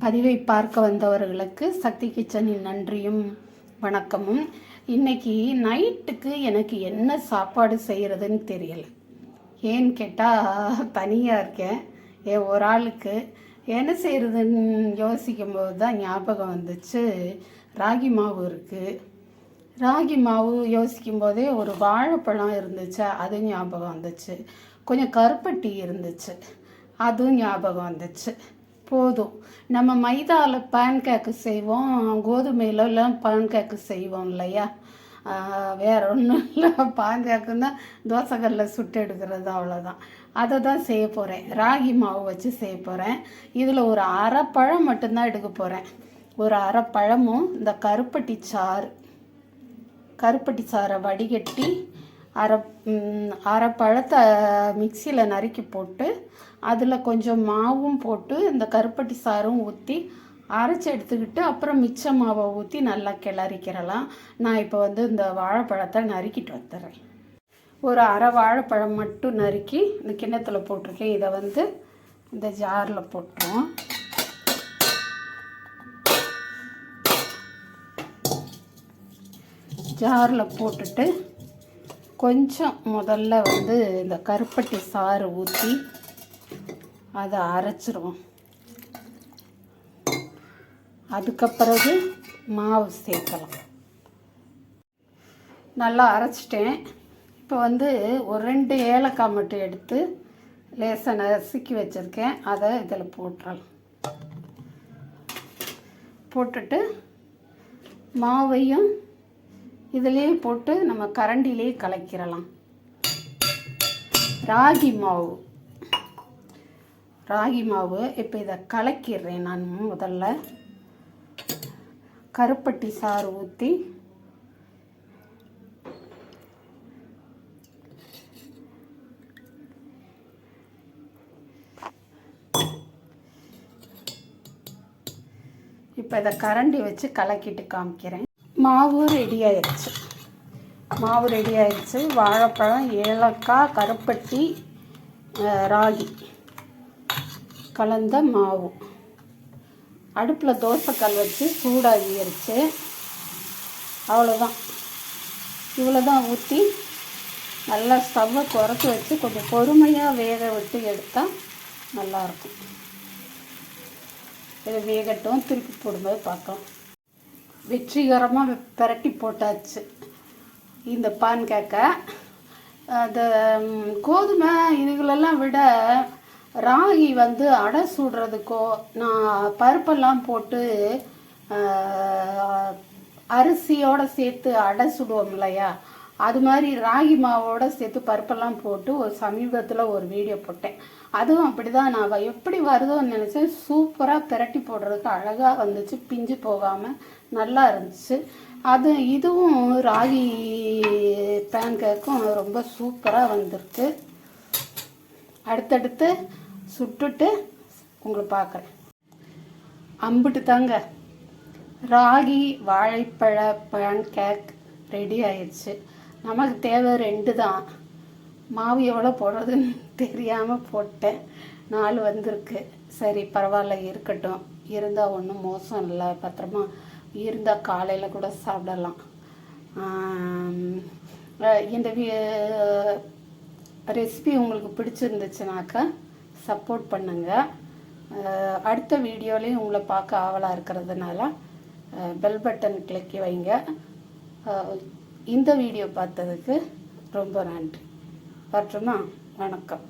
பதிவை பார்க்க வந்தவர்களுக்கு சக்தி கிச்சனின் நன்றியும் வணக்கமும். இன்னைக்கு நைட்டுக்கு எனக்கு என்ன சாப்பாடு செய்கிறதுன்னு தெரியலை. ஏன்னு கேட்டால் தனியாக இருக்கேன். ஒரு ஆளுக்கு என்ன செய்கிறதுன்னு யோசிக்கும்போது தான் ஞாபகம் வந்துச்சு, ராகி மாவு இருக்குது. ராகி மாவு யோசிக்கும் போதே ஒரு வாழைப்பழம் இருந்துச்சு, அது ஞாபகம் வந்துச்சு. கொஞ்சம் கருப்பட்டி இருந்துச்சு, அதுவும் ஞாபகம் வந்துச்சு. போதும், நம்ம மைதாவில் பேன்கேக்கு செய்வோம், கோதுமையிலலாம் பேன்கேக்கு செய்வோம் இல்லையா? வேறு ஒன்றும் இல்லை, பேன்கேக்குன்னா தோசைக்கல்லில் சுட்டு எடுக்கிறது, அவ்வளோதான். அதை தான் செய்ய போகிறேன். ராகி மாவு வச்சு செய்ய போகிறேன். இதில் ஒரு அரை பழம் மட்டும்தான் எடுக்க போகிறேன். ஒரு அரை பழமும் இந்த கருப்பட்டி சாறை வடிகட்டி அரை பழத்தை மிக்சியில் நறுக்கி போட்டு அதில் கொஞ்சம் மாவும் போட்டு இந்த கருப்பட்டி சாறும் ஊற்றி அரைச்சி எடுத்துக்கிட்டு அப்புறம் மிச்ச மாவை ஊற்றி நல்லா கிளறிக்கிறலாம். நான் இப்போ இந்த வாழைப்பழத்தை நறுக்கிட்டு வந்துடுறேன். ஒரு அரை வாழைப்பழம் மட்டும் நறுக்கி இந்த கிண்ணத்தில் போட்டிருக்கேன். இதை இந்த ஜாரில் போட்டுருவோம். ஜாரில் போட்டுட்டு கொஞ்சம் முதல்ல இந்த கருப்பட்டி சாறு ஊற்றி அதை அரைச்சிருவோம். அதுக்கப்புறகு மாவு சேர்க்கலாம். நல்லா அரைச்சிட்டேன். இப்போ ஒரு 2 ஏலக்காய் மட்டும் எடுத்து லேசாக நசுக்கி வச்சுருக்கேன். அதை இதில் போட்டுறலாம். போட்டுட்டு மாவையும் இதிலே போட்டு நம்ம கரண்டிலே கலக்கிடலாம். ராகி மாவு இப்போ இதை கலக்கிடுறேன். நான் முதல்ல கருப்பட்டி சாறு ஊற்றி இப்போ இதை கரண்டி வச்சு கலக்கிட்டு காமிக்கிறேன். மாவு ரெடி ஆயிடுச்சு. வாழைப்பழம், ஏலக்காய், கருப்பட்டி, ராகி கலந்த மாவு. அடுப்பில் தோசைக்கல் வச்சு சூடாகிடுச்சு. அவ்வளோதான். இவ்வளோதான் ஊற்றி நல்லா ஸ்டவ்வை குறைச்சி வச்சு கொஞ்சம் பொறுமையாக வேக விட்டு எடுத்தால் நல்லாயிருக்கும். இதை வேகட்டும், திருப்பி போடும்போது பார்க்கலாம். வெற்றிகரமாக பிரட்டி போட்டாச்சு இந்த பேன்கேக்கை. அந்த கோதுமை இதுகளெல்லாம் விட ராகி அடை சுடுறதுக்கோ, நான் பருப்பெல்லாம் போட்டு அரிசியோடு சேர்த்து அடை சுடுவோம் இல்லையா, அது மாதிரி ராகி மாவோடு சேர்த்து பருப்பெல்லாம் போட்டு ஒரு சமீபத்தில் ஒரு வீடியோ போட்டேன். அதுவும் அப்படி தான். நான் எப்படி வருதோன்னு நினச்சேன். சூப்பராக பிரட்டி போடுறதுக்கு அழகாக வந்துச்சு, பிஞ்சு போகாமல் நல்லா இருந்துச்சு. இதுவும் ராகி பேன்கேக்கும் ரொம்ப சூப்பராக வந்திருக்கு. அடுத்தடுத்து சுட்டுட்டு உங்களை பார்க்குறேன். அம்பிட்டு தாங்க, ராகி வாழைப்பழ பேன்கேக் ரெடி ஆயிடுச்சு. நமக்கு தேவை 2 தான். மாவு எவ்வளோ போடுறதுன்னு தெரியாமல் போட்டேன். 4 வந்திருக்கு. சரி, பரவாயில்ல, இருக்கட்டும். இருந்தால் ஒன்றும் மோசம் இல்லை, பத்திரமா இருந்தால் காலையில் கூட சாப்பிடலாம். இந்த ரெசிபி உங்களுக்கு பிடிச்சிருந்துச்சுனாக்கா சப்போர்ட் பண்ணுங்கள். அடுத்த வீடியோலையும் உங்களை பார்க்க ஆவலாக இருக்கிறதுனால பெல் பட்டன் கிளிக்கி வைங்க. இந்த வீடியோ பார்த்ததுக்கு ரொம்ப நன்றி. பற்றுமா? வணக்கம்.